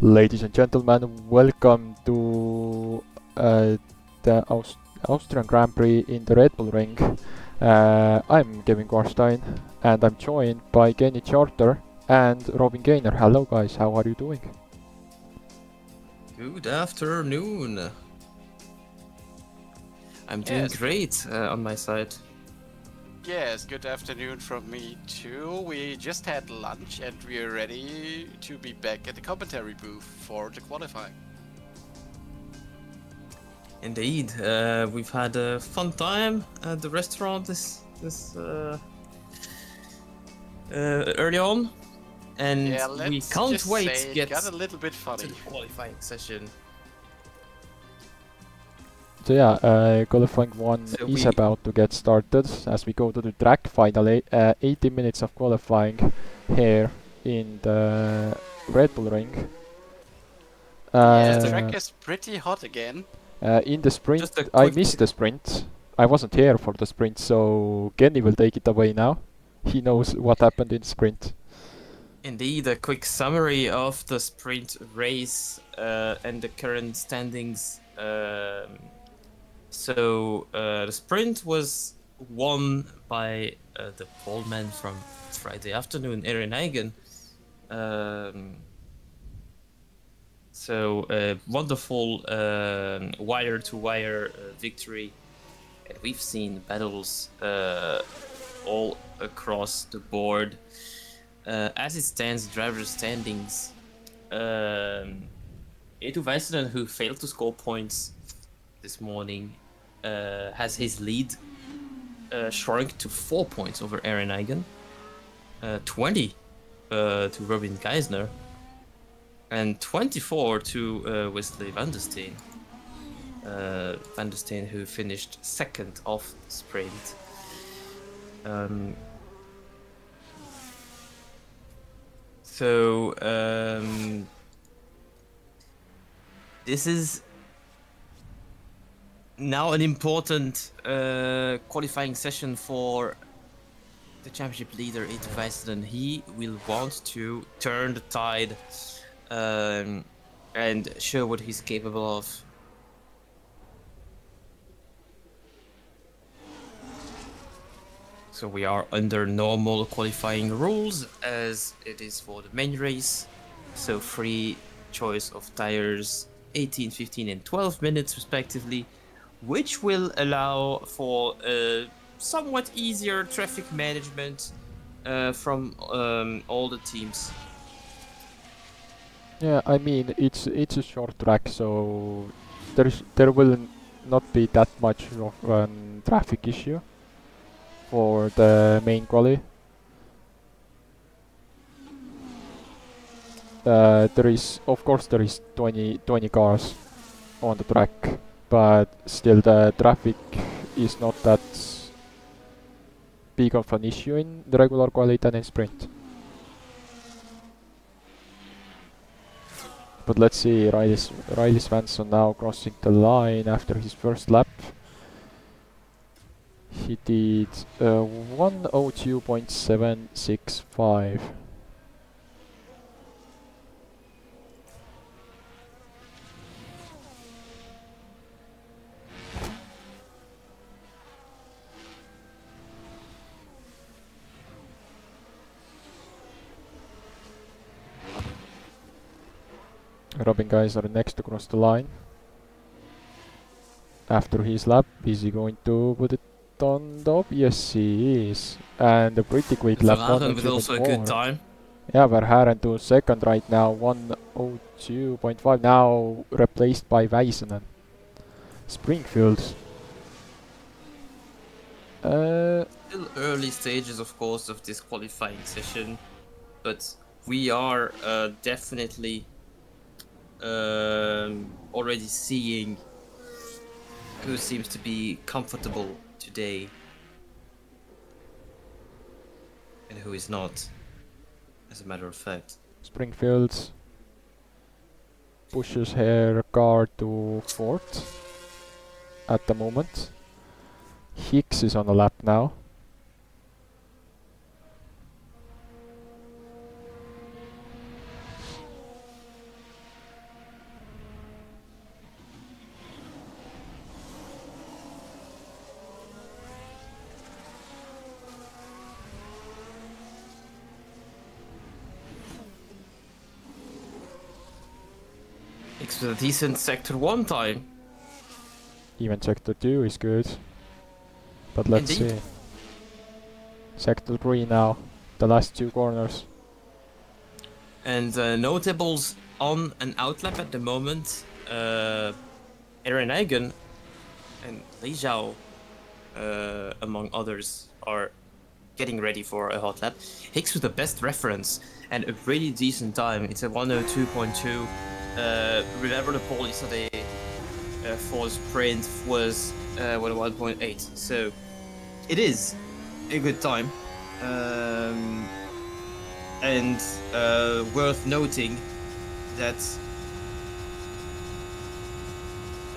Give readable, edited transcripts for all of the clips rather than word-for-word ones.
Ladies and gentlemen, welcome to the Austrian Grand Prix in the Red Bull Ring. I'm Kevin Gorstein and I'm joined by Kenny Charter and Robin Gaynor. Hello guys, how are you doing? Good afternoon. I'm doing great on my side. Yes, good afternoon from me too. We just had lunch and we're ready to be back at the commentary booth for the qualifying. Indeed, we've had a fun time at the restaurant this early on, and Yeah, we let's can't just wait say to it get got a little bit to funny. the qualifying session. So yeah, qualifying 1 is about to get started as we go to the track finally. 80 minutes of qualifying here in the Red Bull Ring. Yeah, the track is pretty hot again. In the sprint, I missed the sprint. I wasn't here for the sprint, so Kenny will take it away now. He knows what happened in the sprint. Indeed, a quick summary of the sprint race and the current standings. So the sprint was won by the poleman from Friday afternoon, Erin Hagen. So a wonderful wire-to-wire victory. And we've seen battles all across the board. As it stands, driver standings, Eetu Väisänen, who failed to score points this morning, has his lead shrunk to 4 points over Erin Hagen, 20 to Robin Geisner, and 24 to Wesley van der Steen. Van der Steen, who finished second off the sprint. This is now an important qualifying session for the championship leader, Eetu Väisänen. He will want to turn the tide and show what he's capable of. So we are under normal qualifying rules as it is for the main race. So free choice of tires 18, 15 and 12 minutes respectively, which will allow for somewhat easier traffic management from all the teams. Yeah, I mean it's a short track, so there will not be that much of a traffic issue for the main quali. There is, of course, there is 20 cars on the track, but still the traffic is not that big of an issue in the regular quali than in sprint. But let's see, Riley Svensson now crossing the line after his first lap. He did 1:02.765. Robin Geisner next to cross the line. After his lap, is he going to put it on top? Yes, he is. And a pretty quick lap. Verhaeren with also a good time. Yeah, Verhaeren to second right now, 1:02.5. Now replaced by Väisänen. Springfield. Still early stages, of course, of this qualifying session, but we are definitely already seeing who seems to be comfortable today and who is not, as a matter of fact. Springfield pushes her car to fourth at the moment. Hicks is on a lap now. Hicks with a decent Sector 1 time. Even Sector 2 is good. But let's Indeed. see. Sector 3 now. The last 2 corners. And notables on an outlap at the moment. Aaron Egan and Li Zhao, among others, are getting ready for a hot lap. Hicks with the best reference and a really decent time. It's a 102.2. Remember the poll yesterday for sprint was 101.8. So it is a good time. And worth noting that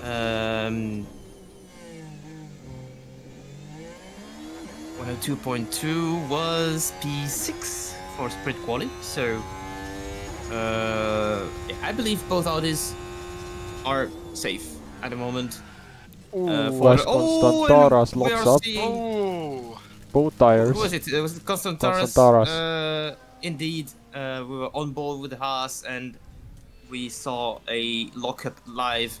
102.2 was P6 for sprint quali, so I believe both Audis are safe at the moment. West Constantaras and we locks are up seeing- Oh, both tires. Who was it? It was Constantaras. Constantaras. Indeed, we were on board with Haas, and we saw a lockup live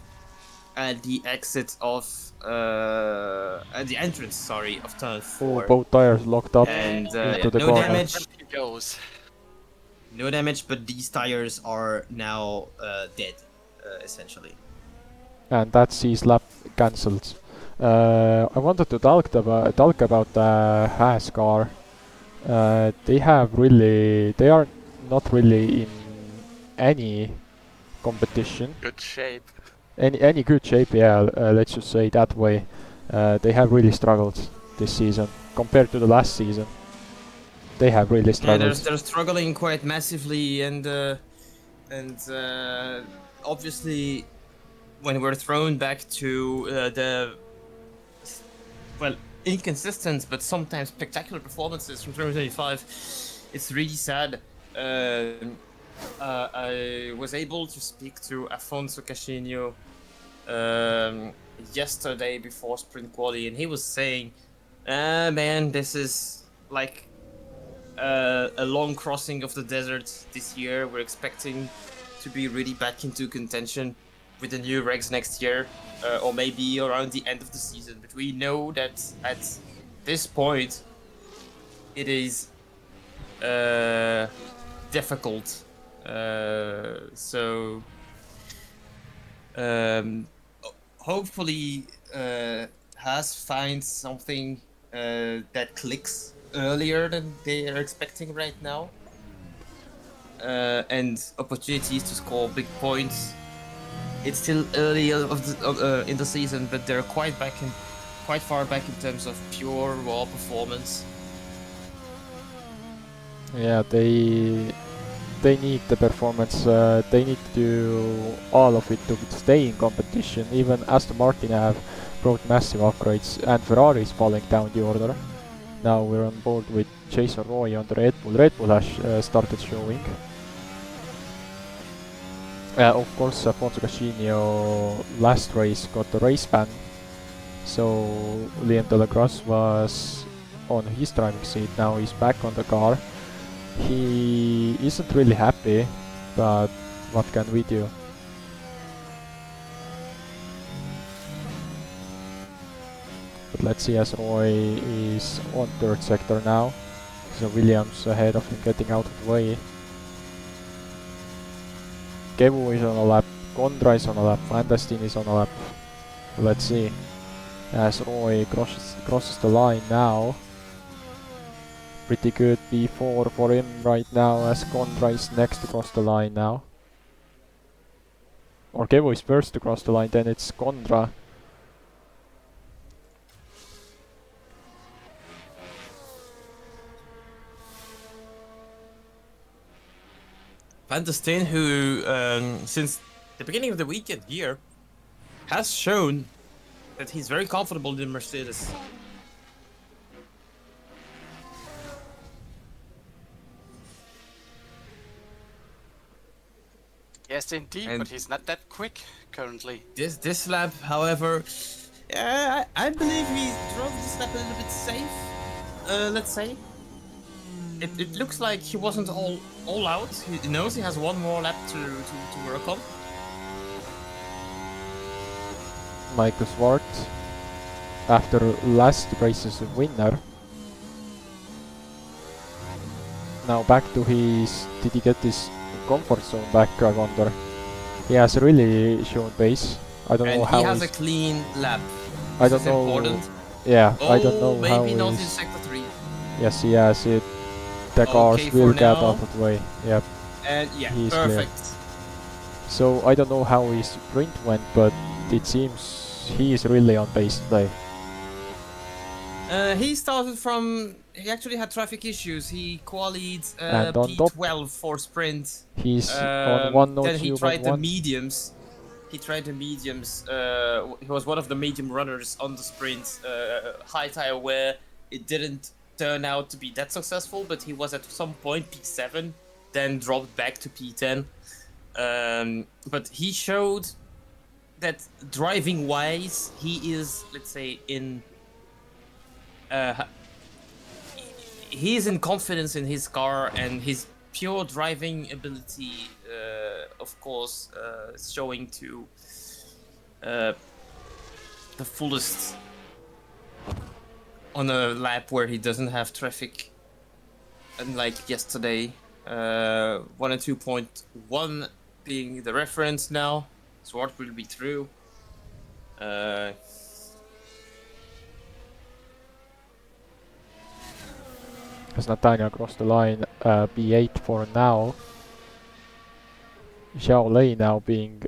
at the exit of at the entrance, sorry, of turn 4. Both tires locked up And into the no corner. damage, he goes. no damage, but these tires are now dead, essentially. And that's his lap cancelled. I wanted to talk about the Haas car. They are not really in any competition, Good shape. any good shape. Yeah, let's just say that way. They have really struggled this season compared to the last season. They have really Yeah, struggled. they're struggling quite massively, and obviously, when we're thrown back to the inconsistent but sometimes spectacular performances from 2025, it's really sad. I was able to speak to Afonso Cassinho yesterday before sprint quali, and he was saying, man, this is like a long crossing of the desert this year. We're expecting to be really back into contention with the new regs next year, or maybe around the end of the season. But we know that at this point, it is difficult. So hopefully Haas finds something that clicks earlier than they are expecting right now, and opportunities to score big points. It's still early in the season, but they're quite far back in terms of pure raw performance. Yeah, they need the performance. They need to do all of it to stay in competition. Even Aston Martin have brought massive upgrades, and Ferrari is falling down the order. Now we're on board with Jason Roy on the Red Bull. Red Bull has started showing. Of course, Afonso Cassinho last race got the race ban, so Liam Delacroix was on his driving seat. Now he's back on the car. He isn't really happy, but what can we do? But let's see, as Roy is on third sector now, so Williams ahead of him getting out of the way. Kevu is on a lap, Condra is on a lap, Vandastin is on a lap. Let's see, as Roy crosses the line now. Pretty good P4 for him right now, as Condra is next to cross the line now. Or Kevu is first to cross the line, then it's Condra. Van der Steen, who since the beginning of the weekend here has shown that he's very comfortable in Mercedes. Yes, indeed, And but he's not that quick currently. This lap, however, I believe he drove this lap a little bit safe. Let's say. It looks like he wasn't all out. He knows he has one more lap to work on. Michael Swart after last race's winner. Now back to his... Did he get his comfort zone back, I wonder? He has really shown pace. I don't know And how he has a he's... clean lap. I This don't is know... important. Yeah, Oh, I don't know how maybe not in he's... sector 3. Yes, he has it. The cars Okay, will for get now. out of the way. Yep, And yeah, He's clear. perfect. so I don't know how his sprint went, but it seems he is really on pace today. He started from... He actually had traffic issues. He qualied And on top, P12 for sprint. he's on 102.1. Then he tried the mediums. He was one of the medium runners on the sprint. High tire wear. It didn't turn out to be that successful, but he was at some point P7, then dropped back to P10. But he showed that driving wise, he is, let's say, in... he is in confidence in his car, and his pure driving ability, of course, is showing to the fullest on a lap where he doesn't have traffic. Unlike yesterday, 102.1 being the reference now. Swart will be through. As Nathaniel crossed the line, B8 for now. Xiao Lei now being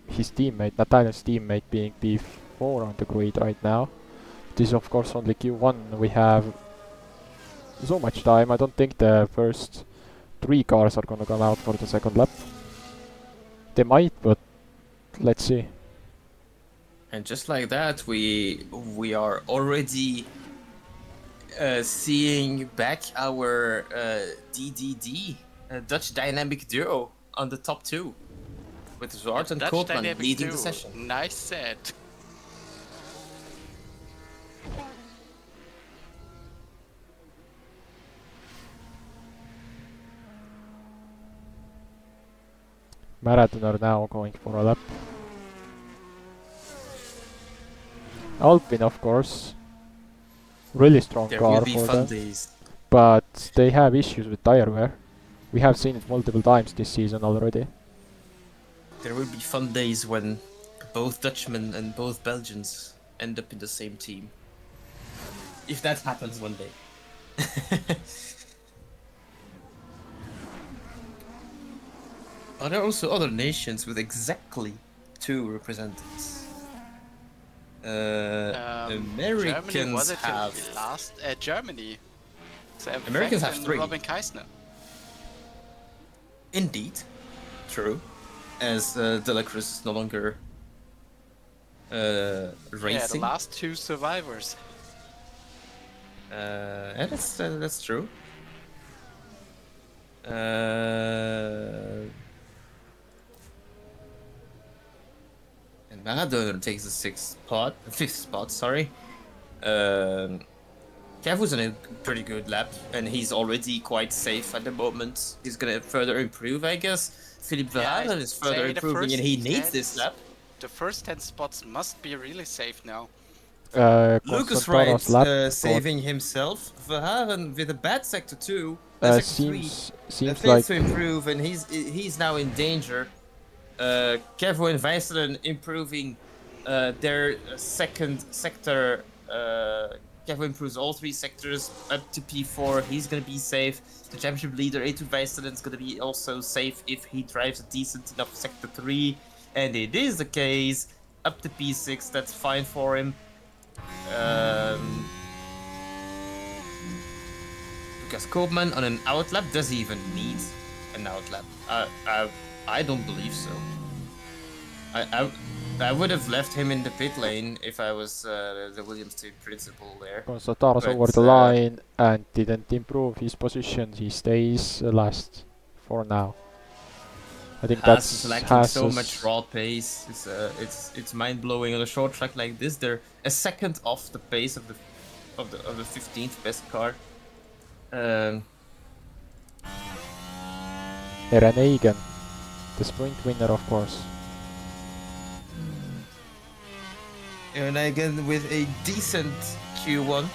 his teammate, Nathaniel's teammate, being B4 on the grid right now. This is of course only Q1. We have so much time. I don't think the first 3 cars are gonna come out for the second lap. They might, but let's see. And just like that, we are already seeing back our DDD, Dutch Dynamic Duo, on the top 2. With Zwart and Dutch Koopman Dynamic leading Duo. the session. Nice set. Marathoner now going for a lap. Alpine, of course. Really strong There car will be for fun them. days. But they have issues with tire wear. We have seen it multiple times this season already. There will be fun days when both Dutchmen and both Belgians end up in the same team. If that happens one day. Are there also other nations with exactly 2 representatives? Germany Americans was it have... last Germany. So Americans Frank have and 3. Robin Keisner. Indeed. True. As De La Cruz is no longer Yeah, the racing. last 2 survivors. Yeah, that's true. And Maradona takes the 5th spot, sorry. Kev was in a pretty good lap, and he's already quite safe at the moment. He's gonna further improve, I guess. Philippe Yeah, Verhaeren I'd is further say the improving, first and he needs 10 this lap. The first 10 spots must be really safe now. Lucas Constantinos Wright lap saving himself. Verhaeren with a bad sector 2, sector 3. seems Fails like to improve, and he's now in danger. Kevo and Weisselen improving their second sector. Kevo improves all 3 sectors up to P4. He's gonna be safe. The championship leader A2 Weisselen is gonna be also safe if he drives a decent enough sector 3, and it is the case. Up to P6, that's fine for him. Because Koopman on an outlap, does he even need an outlap? I don't believe so. I would have left him in the pit lane if I was the Williams team principal there. Constantinos over the line and didn't improve his position. He stays last for now. I think Haas is that's lacking so much raw pace. It's mind blowing on a short track like this. They're a second off the pace of the 15th best car. Eren Eigen, the sprint winner, of course. And again with a decent Q1.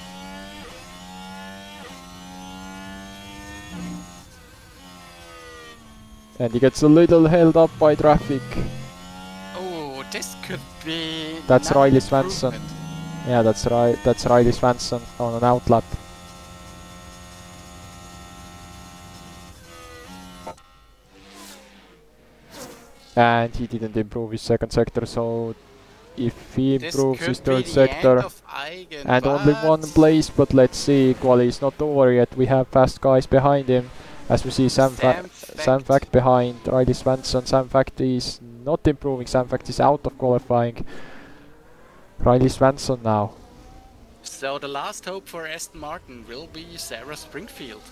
And he gets a little held up by traffic. Oh, this could be. That's another Riley Svensson. improvement. Yeah, that's right. That's Riley Svensson on an outlap. And he didn't improve his second sector, so if he This improves could his be third the sector, end of Eigen, and only one but place, but let's see, quali is not over yet. We have fast guys behind him, as we see Sam Fact behind Riley Svensson. Sam Fact is not improving. Sam Fact is out of qualifying. Riley Svensson now. So the last hope for Aston Martin will be Sarah Springfield,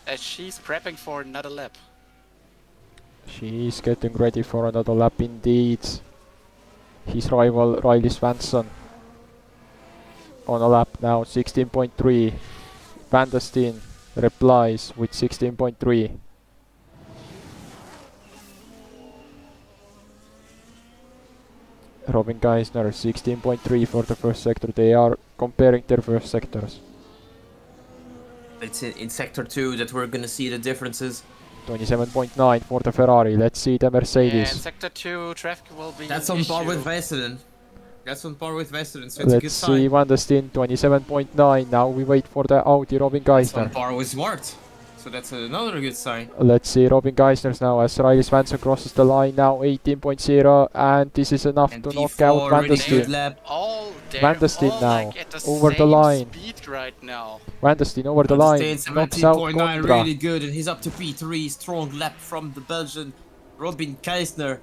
as she's prepping for another lap. She's getting ready for another lap indeed. His rival Riley Svensson on a lap now, 16.3. Van der Steen replies with 16.3. Robin Geisner 16.3 for the first sector. They are comparing their first sectors. It's in sector 2 that we're gonna see the differences. 27.9 for the Ferrari. Let's see the And Mercedes. sector 2 traffic will be That's an on par issue. with Western. That's on par with Western, so it's a good Let's see sign. Van der Steen 27.9. Now we wait for the Audi Robin That's on Geisner. par with Smart. So that's another good sign. Let's see Robin Geisner's now as Riley Svensson crosses the line now, 18.0, and this is enough And to knock P4 out Van der really Steen. good lap. They're Van der Steen all now, like at the over the same line. speed right now. Van der Steen over the Van der line, Steen, knocks out 17.9, Condra. really good, and he's up to P3. Strong lap from the Belgian Robin Keisner.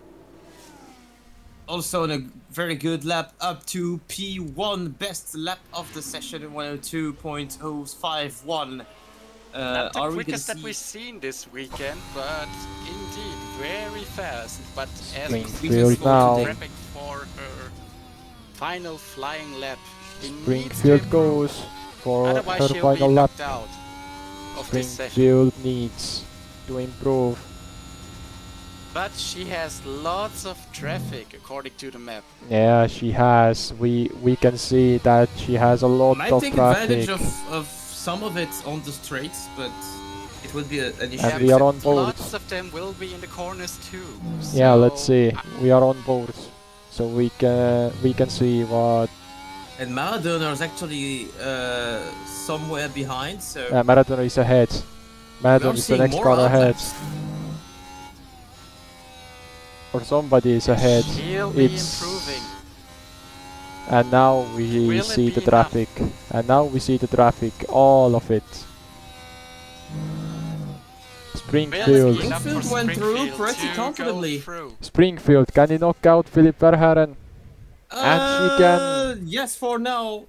Also on a very good lap up to P1, best lap of the session in 102.051. Not the Are we gonna quickest that see? we've seen this weekend, but indeed very fast. But as Springfield she's now. prepping for her final flying lap, he needs to Springfield improve. goes for Otherwise her she'll final be lap. knocked out of this session. Springfield needs to improve. But she has lots of traffic according to the map. Yeah, she has. We can see that she has a lot Might of take traffic. advantage of some of it on the straights, but it would be an issue. And we are on but board. lots of them will be in the corners too. Yeah, let's So, see. We are on board, so we can see what And Maradona is actually somewhere behind, so Maradona is ahead. we are Maradona is the seeing next more car ahead, outlaps. or somebody is ahead. She'll be It's improving. and now we Will it see the be enough? traffic. And now we see the traffic, all of it. Springfield. Will it be enough for Springfield went through Springfield pretty to comfortably. go through? Springfield, can he knock out Philip Verhaeren? And she can- Yes, for now,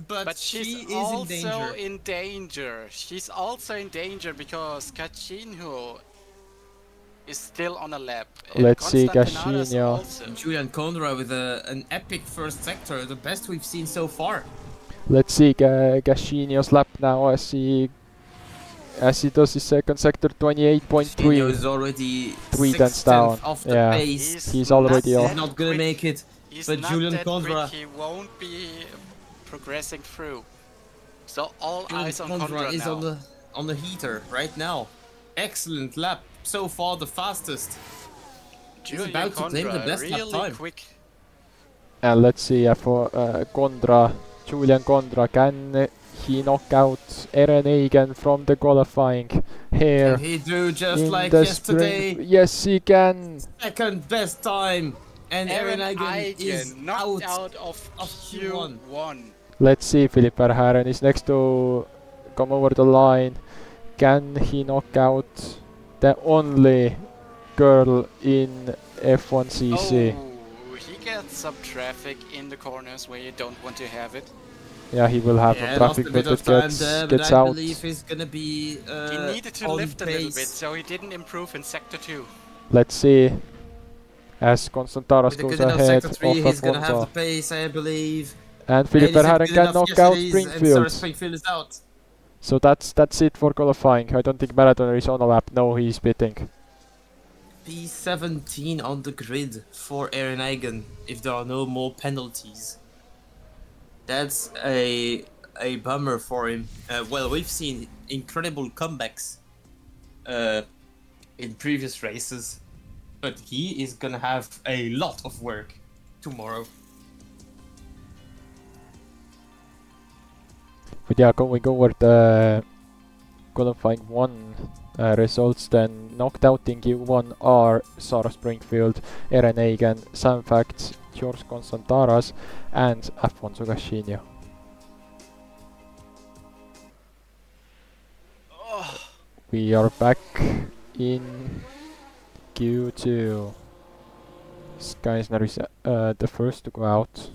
but She's she is also in danger. in danger. She's also in danger because Kachinho is still on a lap. and Let's see Constantinadas Kachinho. also. Julian Conra with an epic first sector, the best we've seen so far. Let's see Gashinio's lap now as he does his second sector, 28.3. Coutinho is already 3 tenths 6/10 down. off the Yeah. pace. He's already not off. that Not gonna quick. make it. He's but not Julian that Conra- quick. He won't be progressing through. So all Julian eyes on Conra Conra is now. on the heater right now. Excellent lap, so far the fastest. Julian about to claim the Conra, best lap really time. quick. And let's see for Condra, Julian Condra, can he knock out Eren Eigen from the qualifying here Can he do just in like the yesterday? spring? Yes, he can. Second best time. And Eren Eren Eigen is Eigen knocked out. out of of Q1. Let's see, Philip Verhaeren is next to come over the line. Can he knock out the only girl in F1CC? Oh, he gets some traffic in the corners where you don't want to have it. Yeah, he will have Yeah, no lost traffic, a but bit of it time gets, there, but gets I out. believe he's gonna be He needed to on lift a little bit, pace. so he didn't improve in sector 2. Let's see. As Constantaras With a goes good enough ahead sector 3, of he's gonna have the Alfonso. pace, I believe. And Philip And he's Verhaeren good can enough knock out yesterday's, and Sarah Springfield. Springfield is out. So that's it for qualifying. I don't think Maradona is on a lap. No, he's pitting. P17 on the grid for Ehrenhagen if there are no more penalties. That's a bummer for him. Well, we've seen incredible comebacks in previous races, but he is gonna have a lot of work tomorrow. But yeah, going over the qualifying 1 results, then knocked out in Q1 are Sarah Springfield, Eren Eigen, Sam Facts, George Constantaras, and Afonso Gashinho. We are back in Q2. Skeisner is the first to go out.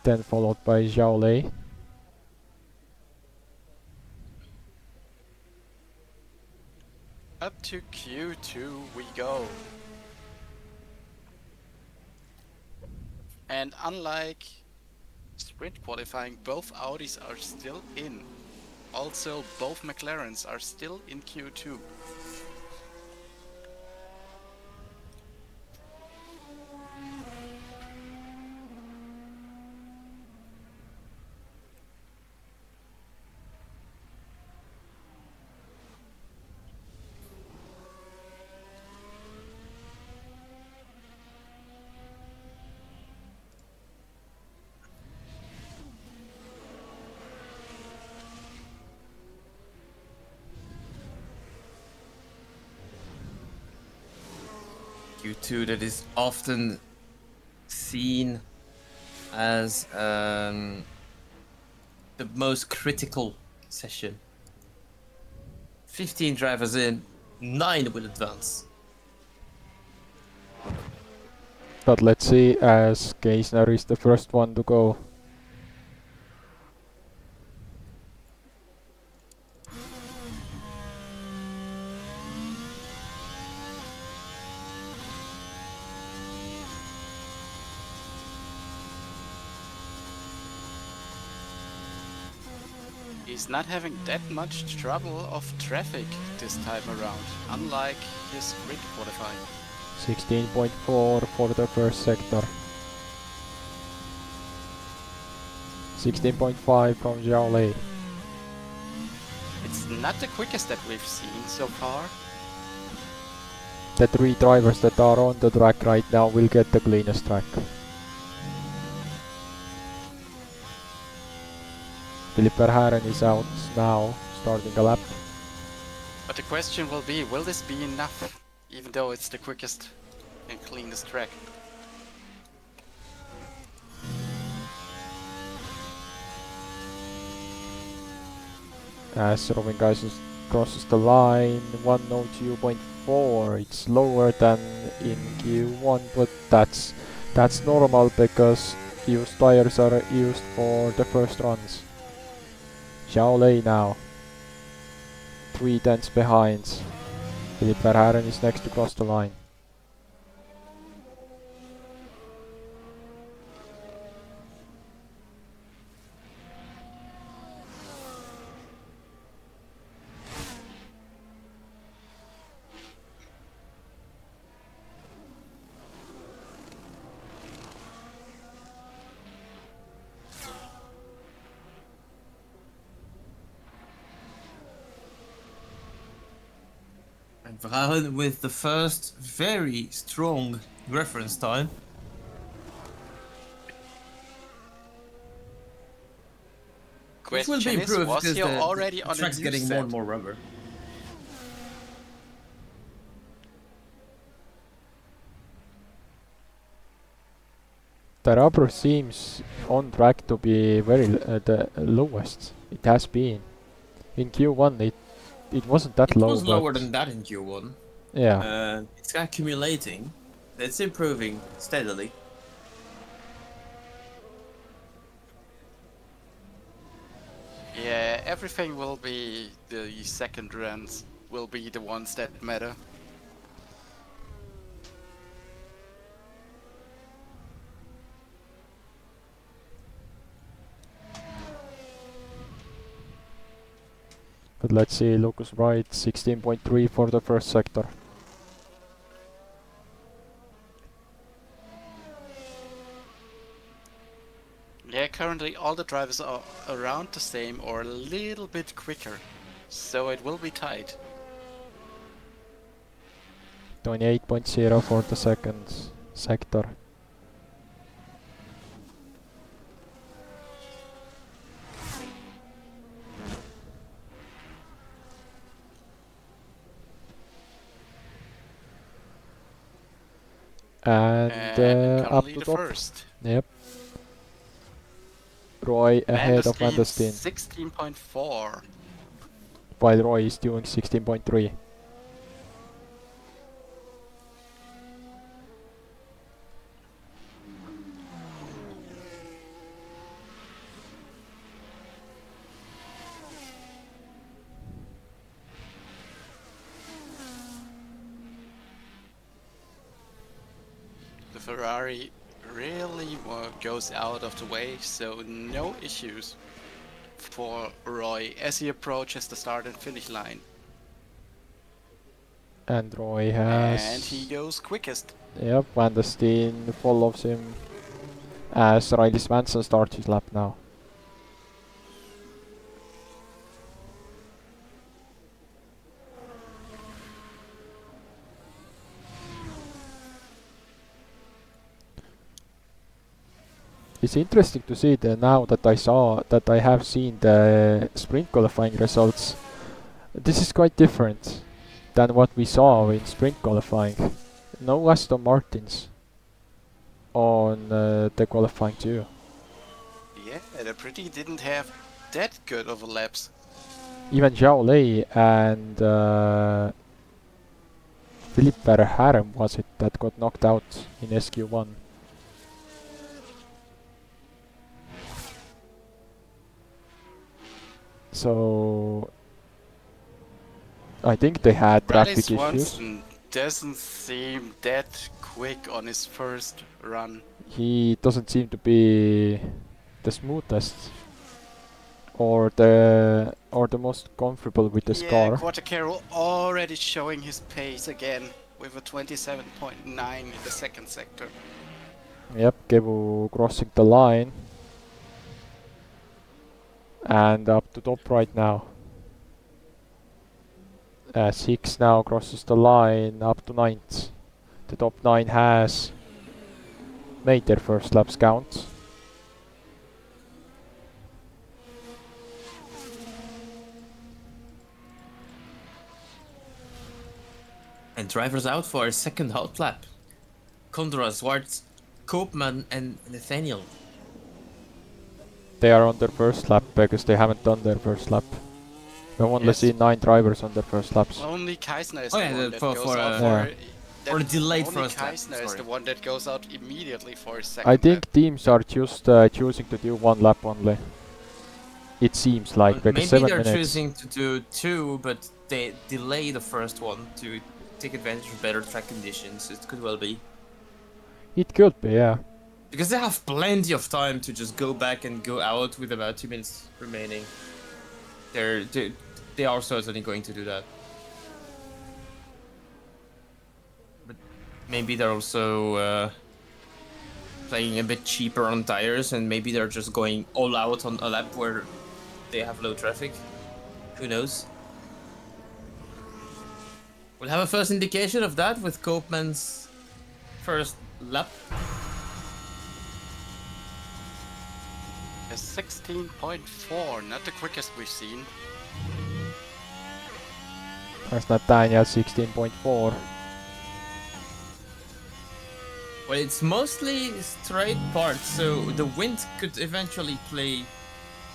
Then followed by Zhao Lei. Up to Q2 we go. And unlike sprint qualifying, both Audis are still in. Also, both McLarens are still in Q2. Q2 that is often seen as the most critical session. 15 drivers in, 9 will advance. But let's see, as Geisner is the first one to go. He's not having that much trouble of traffic this time around, unlike his sprint qualifying. 16.4 for the first sector. 16.5 from Zhao Lei. It's not the quickest that we've seen so far. The 3 drivers that are on the track right now will get the cleanest track. Philip Verhaeren is out now, starting a lap. But the question will be, will this be enough? Even though it's the quickest and cleanest track. As Robin Geisers crosses the line, 102.4. It's lower than in Q1, but that's normal because used tires are used for the first runs. Zhao Lei now, 3 tenths behind. Philip Verhaeren is next to cross the line. And Verhaeren with the first very strong reference time. Which will be Question is, improved was because he already the on a track's new getting more set? and more rubber. The rubber seems on track to be the lowest it has been. In Q1 it wasn't that It low, was but lower than that in Q1. yeah. It's accumulating. It's improving steadily. Yeah, everything will be, the second runs will be the ones that matter. But let's see, Lucas Wright 16.3 for the first sector. Yeah, currently all the drivers are around the same or a little bit quicker. So it will be tight. 28.0 for the second sector. And up currently to the top. first. Yep. Roy ahead of Van der Steen, 16.4. while Roy is doing 16.3. The Ferrari really goes out of the way, so no issues for Roy as he approaches the start and finish line. And Roy has... And he goes quickest. Yep, Van der Steen follows him as Riley Swanson starts his lap now. It's interesting to see that now that I have seen the sprint qualifying results. This is quite different than what we saw in sprint qualifying. No Aston Martins on the qualifying too. Yeah, the Prix didn't have that good of a laps. Even Zhao Lei and Philippe Verhaeren was it that got knocked out in SQ1. So I think they had traffic issues. Swanson doesn't seem that quick on his first run. He doesn't seem to be the smoothest or the most comfortable with this car. Yeah, Quartacaro already showing his pace again with a 27.9 in the second sector. Yep, Kevu crossing the line. And up to top right now. As Hicks now crosses the line up to 9th. The top 9 has made their first laps count. And drivers out for a second hot lap. Condra, Swartz, Koopman and Nathaniel. They are on their first lap because they haven't done their first lap. We've only seen 9 drivers on their first laps. Only Kaisner is Oh, the yeah, one that for- goes for, out uh, for... or delayed only first lap, Kaisner is sorry. the one that goes out immediately for his second I think lap. teams are just choosing to do 1 lap only. It seems like, because Maybe 7 they're minutes. choosing to do 2, but they delay the first one to take advantage of better track conditions. It could well be. It could be, yeah. Because they have plenty of time to just go back and go out with about 2 minutes remaining. They are certainly going to do that. But maybe they're also playing a bit cheaper on tires, and maybe they're just going all out on a lap where they have low traffic. Who knows? We'll have a first indication of that with Koopman's first lap. A 16.4, not the quickest we've seen. There's Nathaniel 16.4. Well, it's mostly straight parts, so the wind could eventually play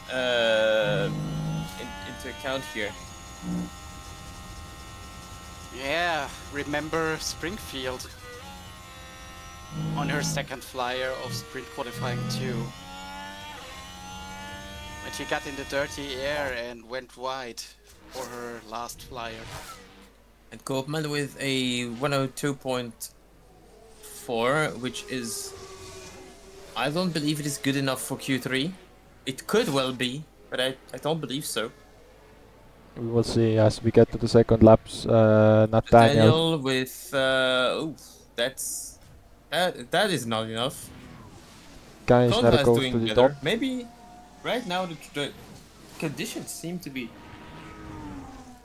into account here. Yeah, remember Springfield on her second flyer of sprint qualifying 2. When she got in the dirty air and went wide for her last flyer. And Koopman with a 102.4, which is... I don't believe it is good enough for Q3. It could well be, but I don't believe so. We will see as we get to the second laps. Nathaniel. Daniel with that is not enough. Geisner Konda is goes doing to the better. top. Maybe right now the conditions seem to be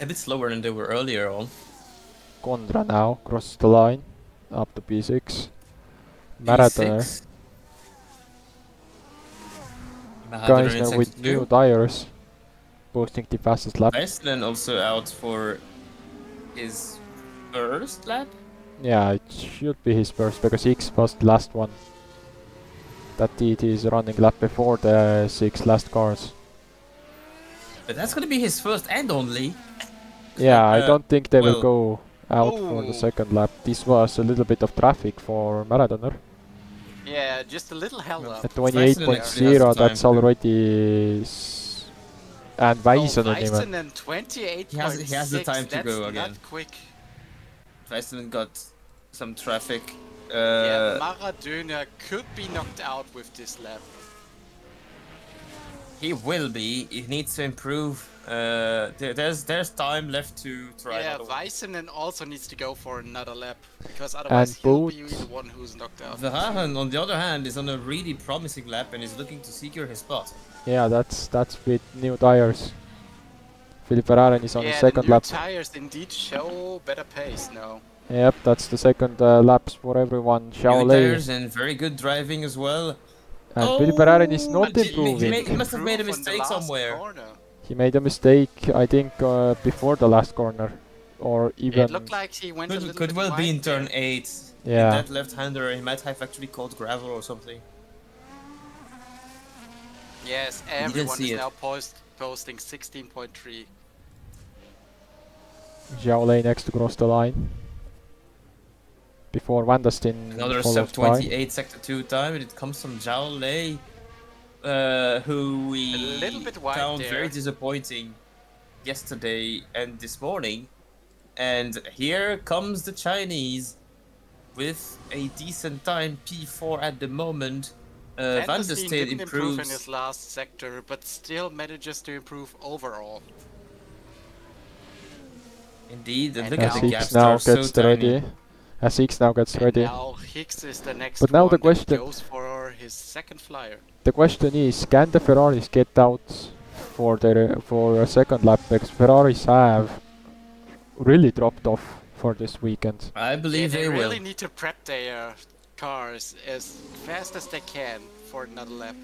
a bit slower than they were earlier on. Kondra now crosses the line up to P6. Marathoner. P6. Geisner with new tires, posting the fastest lap. Iceland also out for his first lap. Yeah, it should be his first because X was the last one. That TT is running lap before the 6 last cars. But that's gonna be his first and only. Yeah, I don't think they will well- go out for the Oh. second lap. This was a little bit of traffic for Marathoner. Yeah, just a little held up. At actually 28.0, has the that's time to- already... And Väisänen even. Väisänen 28.6. He has the time to That's go again. not quick. Iceland got some traffic. Yeah, Maradona could be knocked out with this lap. He will be. He needs to improve. There's time left to try. Yeah, another one. Väisänen also needs to go for another lap because otherwise he'll be the one who's knocked out. Verhagen, on the other hand, is on a really promising lap and is looking to secure his spot. Yeah, that's with new tires. Philippe Verhaeren is on yeah, his second the new lap. tires indeed show better pace now. Yep, that's the second laps for everyone. New Xiao tires Lei and very good driving as well. and Philippe Verhaeren is not but he improving. must have made a Improve on the mistake last somewhere. corner. He made a mistake, I think, before the last corner, or even. It looked like he went a little Could bit well be in wide turn there. 8. Yeah. That left-hander, he might have actually caught gravel or something. Yes, didn't everyone see is it. now posting 16.3. Xiao Lei next to cross the line. Before Van der Steen Another follows sub by. 28 sector 2 time, and it comes from Zhao Lei, who we A little bit wide found there. very disappointing yesterday and this morning. And here comes the Chinese with a decent time, P4 at the moment. Van der Steen Steen didn't improve in improves. his last sector, but still manages to improve overall. Indeed, and And look now at the As gap X now stars, gets so tiny. ready. As X now gets And ready. now Hicks is the next But now one the question- that goes for his second flyer. The question is, can the Ferraris get out for a second lap? Because Ferraris have really dropped off for this weekend. I believe they they will. really need to prep their cars as fast as they can for another lap.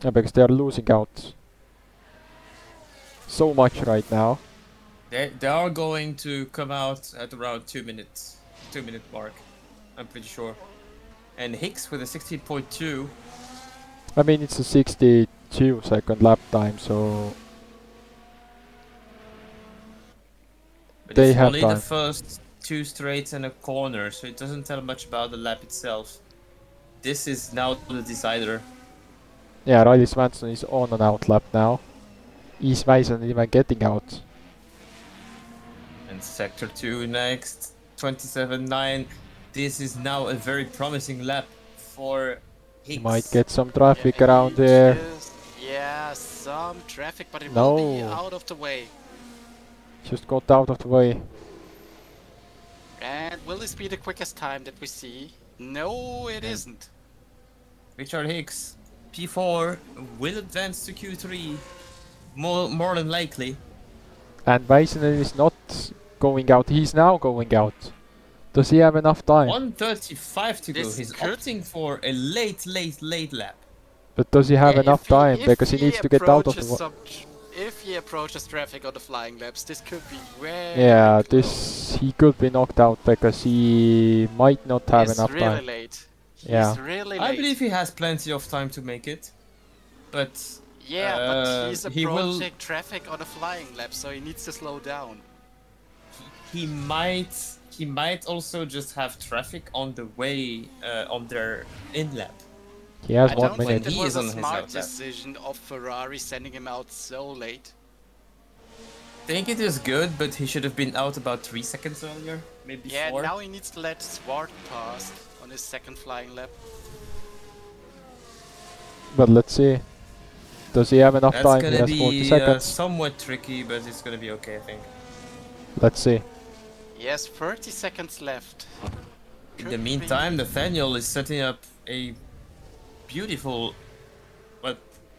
Yeah, because they are losing out so much right now. They are going to come out at around 2 minutes. 2-minute mark, I'm pretty sure. And Hicks with a 16.2. I mean, it's a 62 second lap time, so But They it's have only time. the first 2 straights and a corner, so it doesn't tell much about the lap itself. This is now the decider. yeah, Riley Swanson is on an out lap now. Is Väisänen even getting out? And sector 2 next, 27.9. This is now a very promising lap for He Hicks. might get some traffic Yeah, around he there. yeah, some traffic, but it No. will be out of the way. Just got out of the way. And will this be the quickest time that we see? No, it isn't. Richard Hicks, P4, will advance to Q3. More than likely. And Väisänen is not going out. He's now going out. Does he have enough time? 1:35 to go. This He's could- opting for a late lap. But does he have Yeah, enough if he- time? if Because he needs to get out of the approaches way. if he approaches traffic on the flying laps, this could be very Yeah, close. he could be knocked out because he might not have He's enough really time. late. He's Yeah. really late. I believe he has plenty of time to make it. But Yeah, but he's he will- approaching traffic on a flying lap, so he needs to slow down. he might also just have traffic on the way on their in lap. He has I 1 don't minute. think it He was is a on his smart outlap. decision of Ferrari sending him out so late. I think it is good, but he should have been out about 3 seconds earlier, maybe Yeah, 4. now he needs to let Swart pass on his second flying lap. But let's see. Does he have enough That's time? He gonna has 40 be seconds. somewhat tricky, but it's gonna be okay, I think. Let's see. He has 30 seconds left. In Could the meantime, be- Nathaniel is setting up a beautiful, well,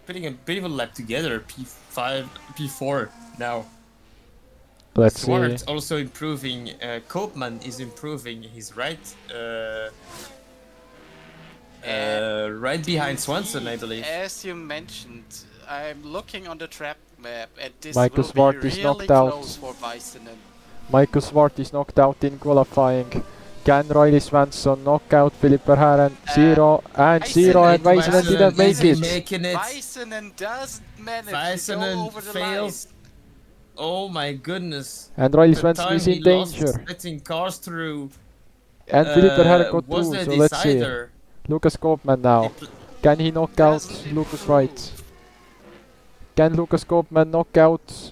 putting a beautiful lap together. P5, P4 now. Let's Swart see. also improving. Koopman is improving his right. Right behind Swanson, I believe. As you mentioned, I'm looking on the trap map, and this Michael will Swart be is really knocked out. close for Weissenen. Michael Swart is knocked out in qualifying. Can Riley Swanson knock out Philip Verhaeren? Zero and zero, and Väisänen didn't make Is he it. making it? Weissenen doesn't manage to go Väisänen over the fails. Oh my goodness. And Riley The Swanson time is he in lost danger. letting cars through And Philip Verhaeren got was through, a so let's see. decider. Lucas Koopman now. Can he knock out Doesn't Lucas improve. Wright? Can Lucas Koopman knock out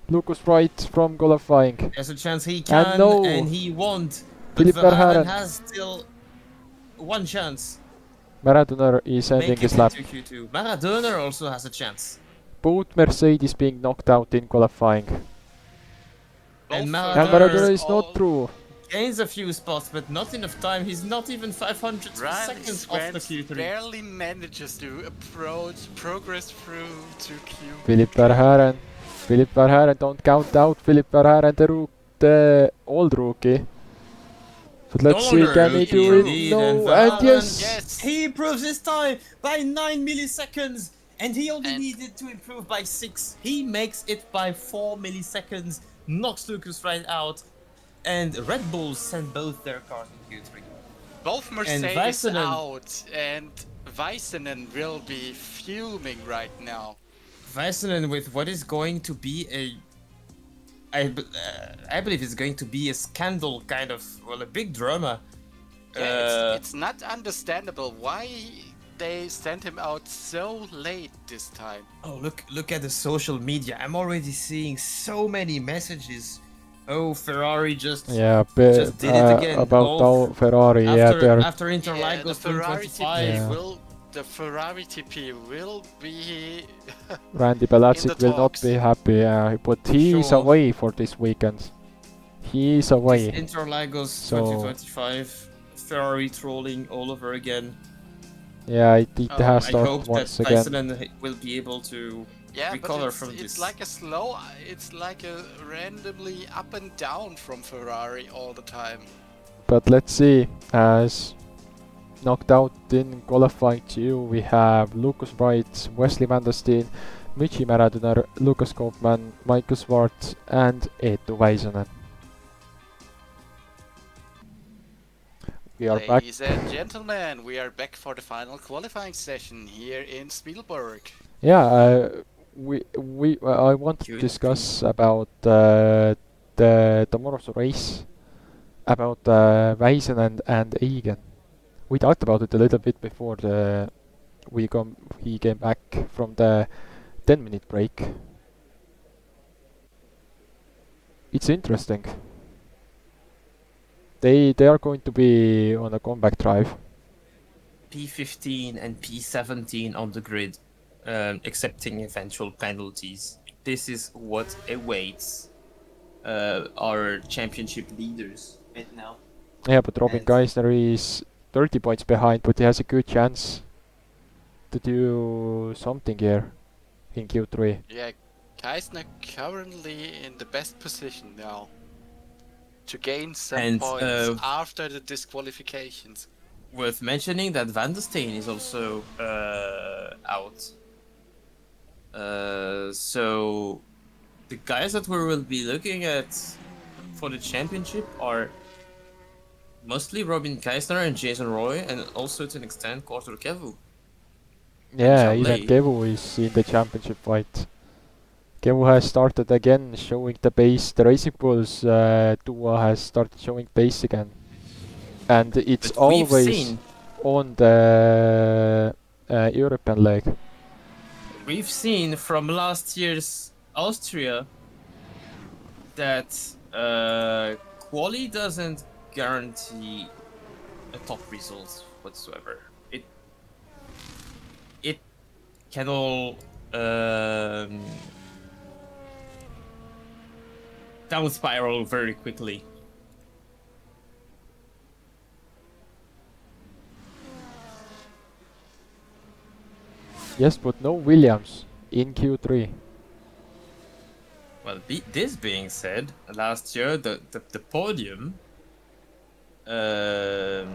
Lucas Wright from qualifying? There's a chance he can, And no. and he won't. But Philip Verhaeren Verhaeren. has still one chance. Maradona is ending Make his it lap. into Q2. Maradona also has a chance. Both Mercedes being knocked out in qualifying. And Both And Maradona Maradona is is not through. gains a few spots, but not enough time. He's not even 500 Riley seconds off the Swanson Q3. barely manages to progress through to Q. Philip Verhaeren. Philip Verhaeren, don't count out Philip Verhaeren, the old rookie. But let's see, Longer can he rookie do indeed, it? No, and Verhaeren, yes! Yes. He improves his time by 9 milliseconds, and he only And- needed to improve by 6. He makes it by 4 milliseconds, knocks Lucas right out, and Red Bull send both their cars in Q3. Both Mercedes Väisänen- out, and Weissenen will be fuming right now. Väisänen with what is going to be I believe it's going to be a scandal, kind of, well, a big drama. Yeah, it's not understandable why they sent him out so late this time. Oh, look at the social media. I'm already seeing so many messages. Oh, Ferrari just Yeah, Just did it again. about Oh, our Ferrari, yeah, they're after Yeah, Interlagos the Ferrari 25. TP Yeah. will the Ferrari TP will be Randy Belacic the will not talks. be happy, but he is Sure. away for this weekend. He is away. Interlagos So- 2025. Ferrari trolling all over again. Yeah, it Oh, has I hope started that once again. Väisänen will be able to yeah, recover but from it's this. like it's like a randomly up and down from Ferrari all the time. But let's see, as knocked out in qualifying 2, we have Lucas Wright, Wesley van der Steen, Michi Maradona, Lucas Koopman, Michael Swart, and Eetu Väisänen. We are back. Ladies and gentlemen, we are back for the final qualifying session here in Spielberg. Yeah, I want to Q3. discuss about the tomorrow's race, about Väisänen and Egan. We talked about it a little bit before he came back from the 10-minute break. It's interesting. They are going to be on a comeback drive. P15 and P17 on the grid, accepting eventual penalties. This is what awaits our championship leaders right now. Yeah, but Robin And- Geisner is 30 points behind, but he has a good chance to do something here in Q3. Yeah, Geisner currently in the best position now to gain some And, points after the disqualifications. Worth mentioning that Van der Steen is also out. So the guys that we will be looking at for the championship are mostly Robin Geisner and Jason Roy, and also to an extent Quarter Kevu. Yeah, Charlet. even Kevu is in the championship fight. Kevu has started again showing the pace. The Racing Bulls duo has started showing pace again. And it's But we've always seen on the European leg. We've seen from last year's Austria that quali doesn't guarantee a top result whatsoever. It can all down spiral very quickly. Yes, but no Williams in Q3. Well, this being said, last year the podium, the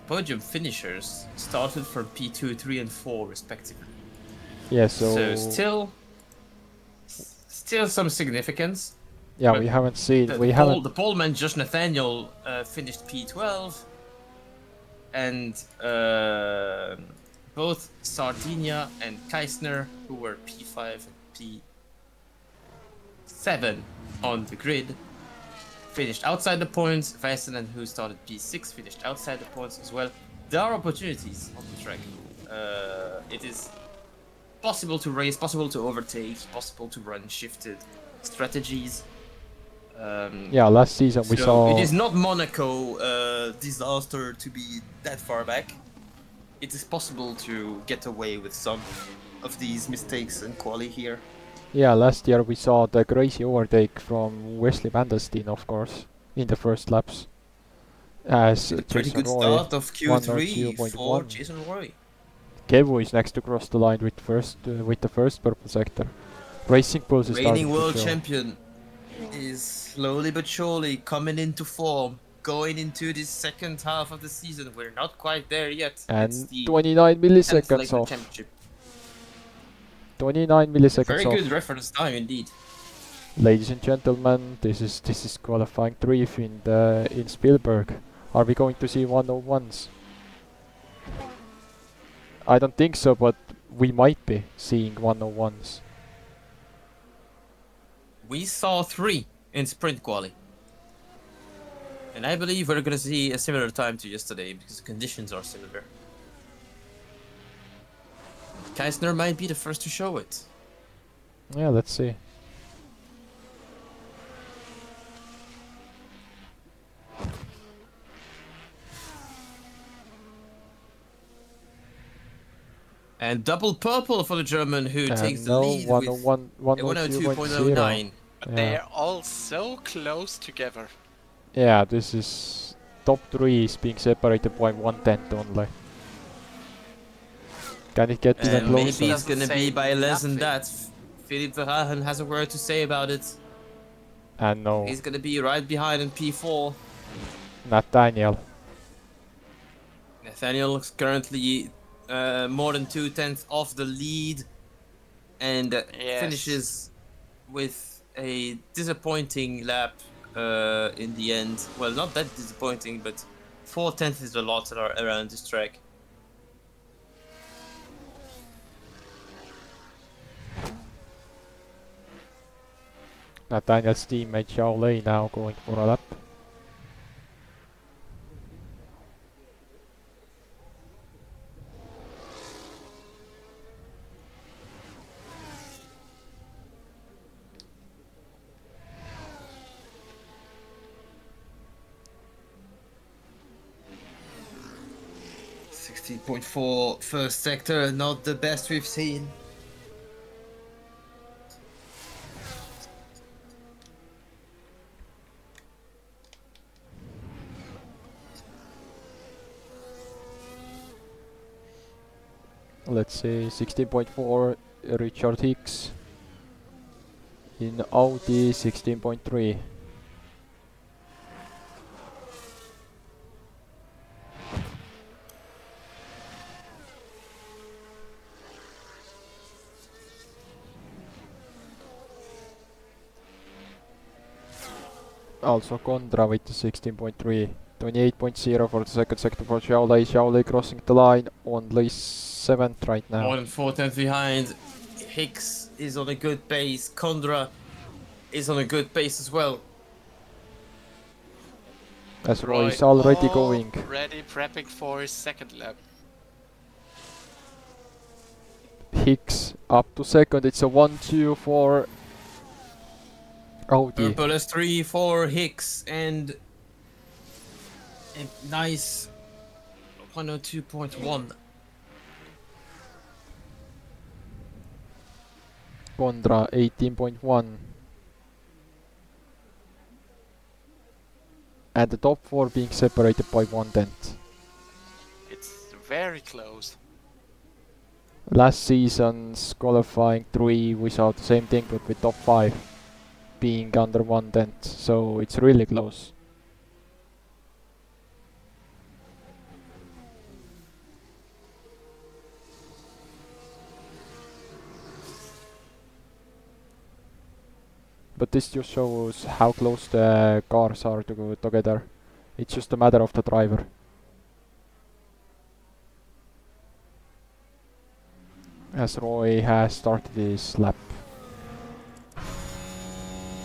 podium finishers started from P2, 3, and 4 respectively. Yeah, So so still some significance. yeah, but we haven't seen The poleman Josh Nathaniel finished P12, and both Sardinia and Keisner, who were P5 and P7 on the grid, finished outside the points. Väisänen, who started P6, finished outside the points as well. There are opportunities on the track. It is possible to race, possible to overtake, possible to run shifted strategies. yeah, last season we So saw. it is not Monaco disaster to be that far back. It is possible to get away with some of these mistakes in quali here. Yeah, last year we saw the crazy overtake from Wesley Vandersteen, of course, in the first laps. As A pretty Jason good Roy, start of Q3 for 102.1. Jason Roy. Kevo is next to cross the line with the first purple sector. Racing Pulse is starting Reigning to world show. champion is slowly but surely coming into form, going into this second half of the season. We're not quite there yet. It's And the 29 10th milliseconds Lakeland off. Championship. 29 milliseconds Very off. good reference time indeed. Ladies and gentlemen, this is qualifying 3 in Spielberg. Are we going to see 101s? I don't think so, but we might be seeing 101s. We saw 3 in sprint quali. And I believe we're gonna see a similar time to yesterday because the conditions are similar. Keisner might be the first to show it. Yeah, let's see. And double purple for the German who takes the no, lead with 101, 102.0. 102.09. But Yeah. they're all so close together. Yeah, this is top 3 is being separated by 1/10 only. Can it get even And maybe closer? it's gonna Doesn't be say by less than nothing. that. Philippe Verhagen has a word to say about it. And no, He's gonna be right behind in P4. Nathaniel. Nathaniel is currently more than 2/10 off the lead and Yes. finishes with a disappointing lap in the end. Well, not that disappointing, but 4/10 is a lot around this track. Nathaniel's teammate Xiao Lei now going for a lap. .4 first sector, not the best we've seen. Let's see, 16.4 Richard Hicks. In Audi 16.3. Also Condra with the 16.3. 28.0 for the second sector for Xiao Lei. Xiao Lei crossing the line, only 7th right now. More than 4/10 behind. Hicks is on a good pace. Condra is on a good pace as well. As Roy is already going. Already prepping for his second lap. Hicks up to second. It's a 1-2 for Audi. Purple S3 for Hicks and a nice 102.1. Condra 18.1. And the top 4 being separated by 1/10. It's very close. Last season's qualifying 3 we saw the same thing but with top 5 being under 1/10, so it's really close. But this just shows how close the cars are together. It's just a matter of the driver. As Roy has started his lap.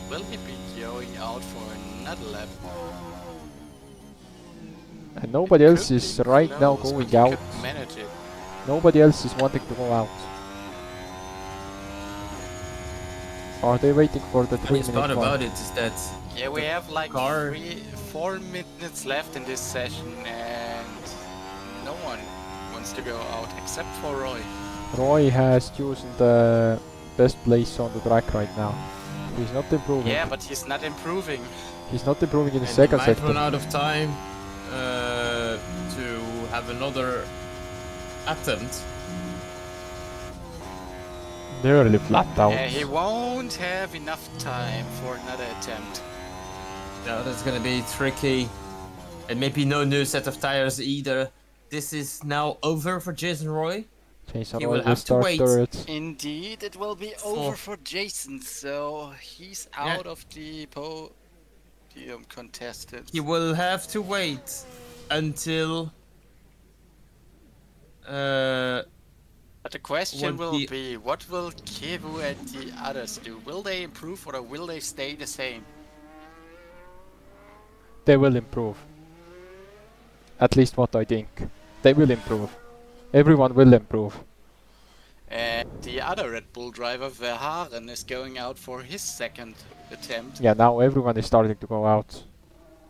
Will he be going out for another lap? And nobody It else could is be right now close, going but he out. could manage it. Nobody else is wanting to go out. Are they waiting for the 3 Funniest minute part mark? about it is that Yeah, we have like car- 4 minutes left in this session, and no one wants to go out except for Roy. Roy has chosen the best place on the track right now. He's not improving. Yeah, but he's not improving. He's not improving in the and second he might sector. run out of time to have another attempt. Nearly flat out. Yeah, he won't have enough time for another attempt. No, that's gonna be tricky. And maybe no new set of tires either. This is now over for Jason Roy. Jason He Roy will will have to start wait. turret. Indeed, it will be over for Jason, so he's Yeah. out of the podium contested. He will have to wait until But the question Won't will he- be, what will Kevu and the others do? Will they improve or will they stay the same? They will improve. At least what I think. They will improve. Everyone will improve. And the other Red Bull driver, Verhaeren, is going out for his second attempt. Yeah, now everyone is starting to go out.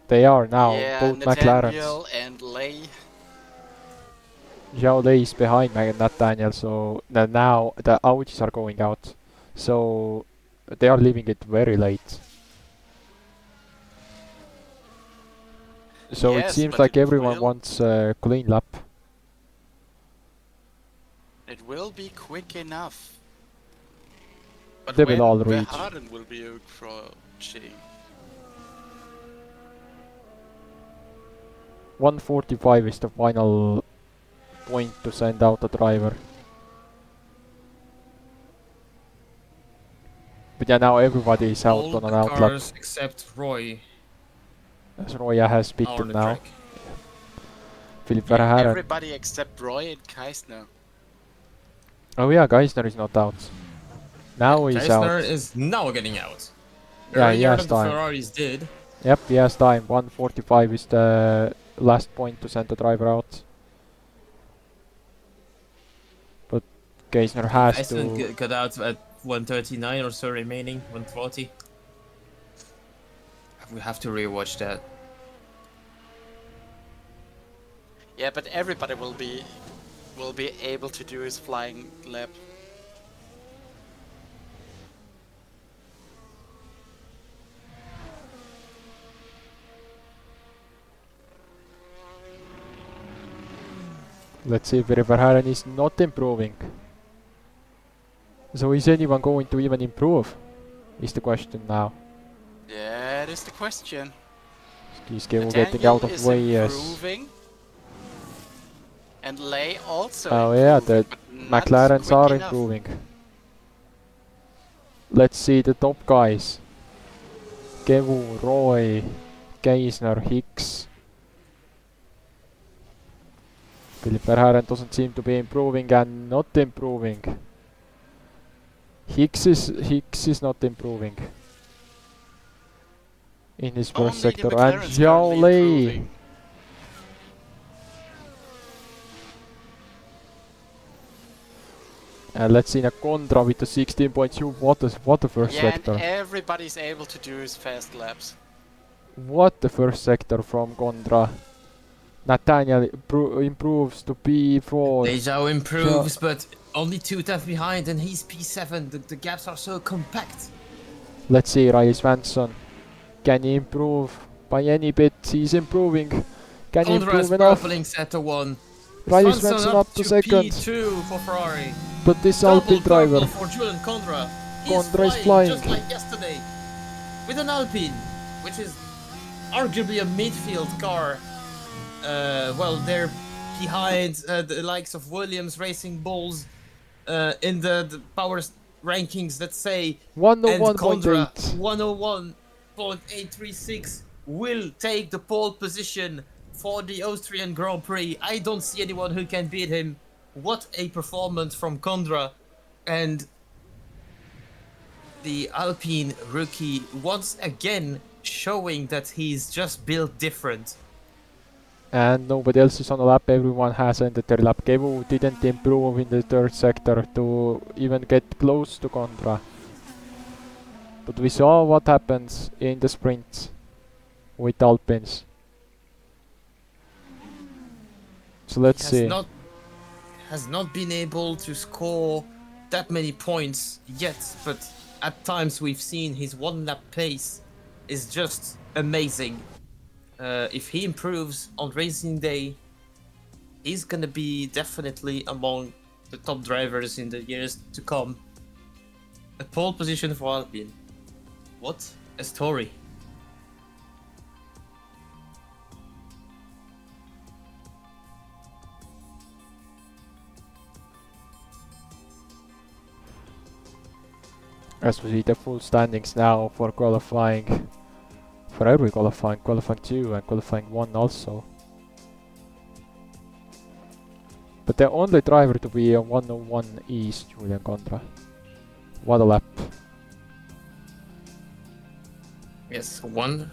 They are now, yeah, both McLarens. Nathaniel and Lay. Zhao Lei is behind Nathaniel, so now the Audis are going out. So they are leaving it very late. So it Yes, seems but like it everyone will- wants a clean lap. It will be quick enough. But They will when all reach. Verhaeren will be approaching. 145 is the final point to send out the driver. But yeah, now everybody is out all on the an out lap. cars except Roy As Roya has are beaten the now. track. Philip Yeah, Verhaeren. everybody except Roy and Keisner. Oh yeah, Geisner is not out. Now he's Geisner out. is now getting out. Yeah, he Earlier has than the time. Ferraris did. Yep, he has time. 145 is the last point to send the driver out. But Geisner has Geisner to... got out at 139 or so remaining, 140. We have to rewatch that. Yeah, but everybody will be able to do his flying lap. Let's see if Verhaeren is not improving. So is anyone going to even improve? Is the question now. That is the question. He's getting Nathaniel out of is way, yes. improving. And Lay also Oh yeah, improving, the but not McLarens quick are enough. improving. Let's see the top guys. Kevu, Roy, Geisner, Hicks. Philip Verhaeren doesn't seem to be improving and not improving. Hicks is not improving in his Only first the sector. And McLarens Zhao currently Lei. improving. And let's see Condra with the 16.2. What a first Yeah, sector. and everybody's able to do his fast laps. What the first sector from Condra. Nathaniel improves to P4. Deja improves, but Only 2 tenths behind, and he's P7. The gaps are so compact. Let's see, Riley Svensson. Can he improve by any bit? He's improving. Can he Condra is improve enough? purpling Seto 1. Riley Svensson Svensson up to second. P2 for Ferrari. But this Double Alpine driver, purple for Julian Condra. Condra is flying. Just like yesterday. With an Alpine, which is arguably a midfield car. Well, they're behind the likes of Williams, Racing Bulls, in the power rankings, let's say. And Condra 101.8. 101.836 will take the pole position for the Austrian Grand Prix. I don't see anyone who can beat him. What a performance from Condra. And the Alpine rookie once again showing that he's just built different. And nobody else is on the lap, everyone has ended their lap. Kevu didn't improve in the third sector to even get close to Condra. But we saw what happens in the sprints with Alpines. So let's see. Has not been able to score that many points yet, but at times we've seen his one lap pace is just amazing. If he improves on racing day, he's gonna be definitely among the top drivers in the years to come. A pole position for Alpine. What a story. As we see the full standings now for qualifying, for every qualifying 2 and qualifying 1 also. But the only driver to be on 101 is Julian Condra. What a lap. Yes, 1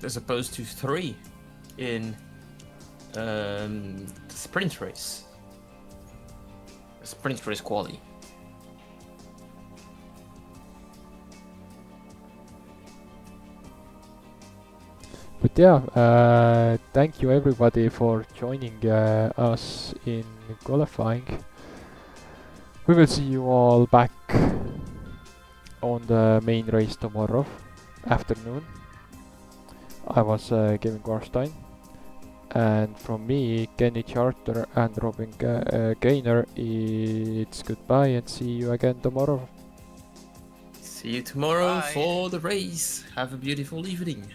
as opposed to 3 in the sprint race. Sprint race quali. But yeah, thank you everybody for joining us in qualifying. We will see you all back on the main race tomorrow afternoon. I was Kevin Gorstein, and from me, Kenny Charter and Robin Gaynor, it's goodbye and see you again tomorrow. See you tomorrow Bye. for the race. Have a beautiful evening.